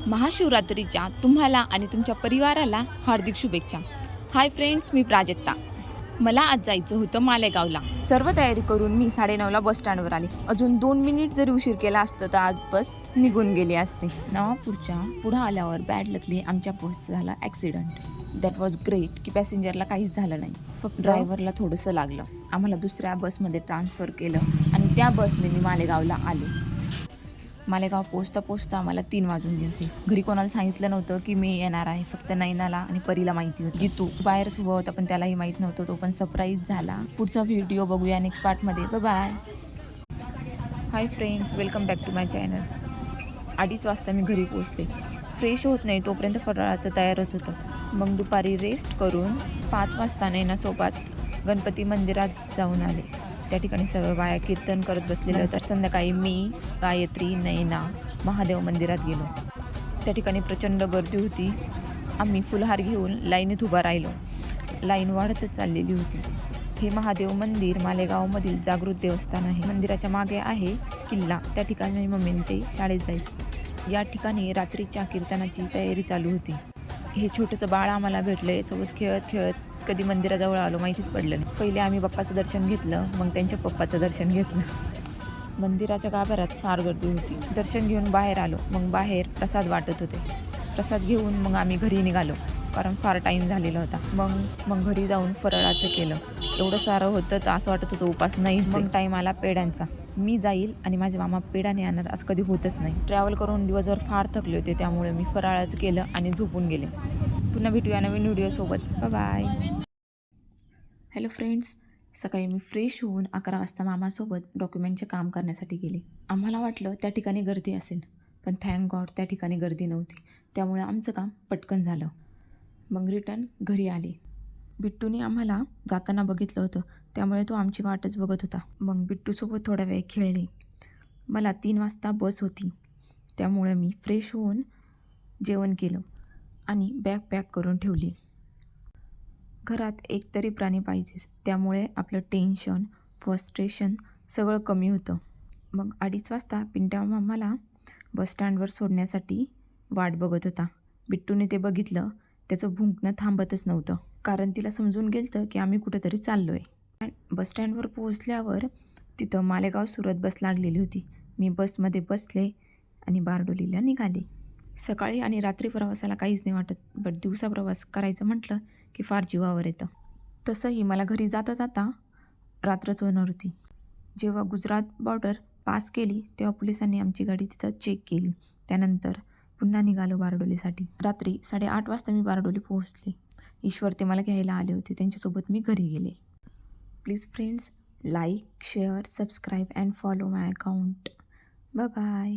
महाशिवरात्रीच्या तुम्हाला आणि तुमच्या परिवाराला हार्दिक शुभेच्छा. हाय फ्रेंड्स, मी प्राजक्ता. मला आज जायचं होतं मालेगावला. सर्व तयारी करून मी 9:30ला बस स्टँडवर आली. अजून 2 मिनिट जरी उशीर केला असतं तर आज बस निघून गेली असते. नवापूरच्या पुढं आल्यावर बॅड लकली आमच्या बसचा झाला ॲक्सिडेंट. दॅट वॉज ग्रेट की पॅसेंजरला काहीच झालं नाही, फक्त ड्रायव्हरला थोडंसं लागलं. आम्हाला दुसऱ्या बसमध्ये ट्रान्सफर केलं आणि त्या बसने मी मालेगावला आले. मालेगाव पोचता आम्हाला 3 वाजून गेले. घरी कोणाला सांगितलं नव्हतं की मी येणार आहे. फक्त नैनाला आणि परीला माहिती होती. गीतू बाहेरच उभा होता पण त्यालाही माहीत नव्हतं. तो पण सरप्राईज झाला. पुढचा व्हिडिओ बघूया नेक्स्ट पार्टमध्ये. Bye. Hi friends, welcome back to my channel. 2:30 वाजता मी घरी पोचले. फ्रेश होत नाही तोपर्यंत फराळाचं तयारच होतं. मग दुपारी रेस्ट करून 5 वाजता नैनासोबत गणपती मंदिरात जाऊन आले. त्या ठिकाणी सर्व बाया कीर्तन करत बसलेलं. तर संध्याकाळी मी, गायत्री, नैना महादेव मंदिरात गेलो. त्या ठिकाणी प्रचंड गर्दी होती. आम्ही फुलहार घेऊन लाईनीत उभा राहिलो. लाईन वाढतच चाललेली होती. हे महादेव मंदिर मालेगावमधील जागृत देवस्थान आहे. मंदिराच्या मागे आहे किल्ला. त्या ठिकाणी मम्मीने ते शाळेत जायचं. या ठिकाणी रात्रीच्या कीर्तनाची तयारी चालू होती. हे छोटंसं बाळ आम्हाला भेटलं. सोबत खेळत खेळत कधी मंदिराजवळ आलो माहितीच पडलं नाही. पहिले आम्ही बाप्पाचं दर्शन घेतलं, मग त्यांच्या पप्पाचं दर्शन घेतलं. मंदिराच्या गाभाऱ्यात फार गर्दी होती. दर्शन घेऊन बाहेर आलो. मग बाहेर प्रसाद वाटत होते. प्रसाद घेऊन मग आम्ही घरी निघालो, कारण फार टाईम झालेला होता. मग घरी जाऊन फराळाचं केलं. एवढं सारं होतं तर असं वाटत होतं उपास नाही. मग टाईम आला पेढ्यांचा. मी जाईल आणि माझे मामा पेढा नाही आणणार असं कधी होतच नाही. ट्रॅव्हल करून दिवसभर फार थकले होते, त्यामुळे मी फराळाचं केलं आणि झोपून गेले. पुन्हा भेटूया नवीन व्हिडिओसोबत. बाय. हॅलो फ्रेंड्स, सकाळी मी फ्रेश होऊन 11 वाजता मामासोबत डॉक्युमेंटचे काम करण्यासाठी गेले. आम्हाला वाटलं त्या ठिकाणी गर्दी असेल, पण थँक गॉड त्या ठिकाणी गर्दी नव्हती. त्यामुळे आमचं काम पटकन झालं. मग रिटर्न घरी आले. बिट्टूने आम्हाला जाताना बघितलं होतं, त्यामुळे तो आमची वाटच बघत होता. मग बिट्टूसोबत थोडा वेळ खेळले. मला 3 वाजता बस होती, त्यामुळे मी फ्रेश होऊन जेवण केलं आणि बॅग पॅक करून ठेवली. घरात एकतरी प्राणी पाहिजेच, त्यामुळे आपलं टेन्शन, फ्रस्ट्रेशन सगळं कमी होतं. मग 2:30 वाजता पिंट्या मामाला बस स्टँडवर सोडण्यासाठी वाट बघत होता. बिट्टूने ते बघितलं. त्याचं भुंकणं थांबतच नव्हतं, कारण तिला समजून गेलं की आम्ही कुठेतरी चाललो आहे. बस स्टँडवर पोहोचल्यावर तिथं मालेगाव सुरत बस लागलेली होती. मी बसमध्ये बसले आणि बारडोलीला निघाले. सकाळी आणि रात्री प्रवासाला काहीच नाही वाटत, बट दिवसा प्रवास करायचं म्हटलं की फार जीवावर येतं. तसंही मला घरी जाता जाता रात्रच होणार होती. जेव्हा गुजरात बॉर्डर पास केली तेव्हा पोलिसांनी आमची गाडी तिथं चेक केली. त्यानंतर पुन्हा निघालो बारडोलीसाठी. रात्री 8:30 वाजता मी बारडोली पोहोचले. ईश्वर ते मला घ्यायला आले होते, त्यांच्यासोबत मी घरी गेले. Please friends, like, share, subscribe and follow my account. Bye.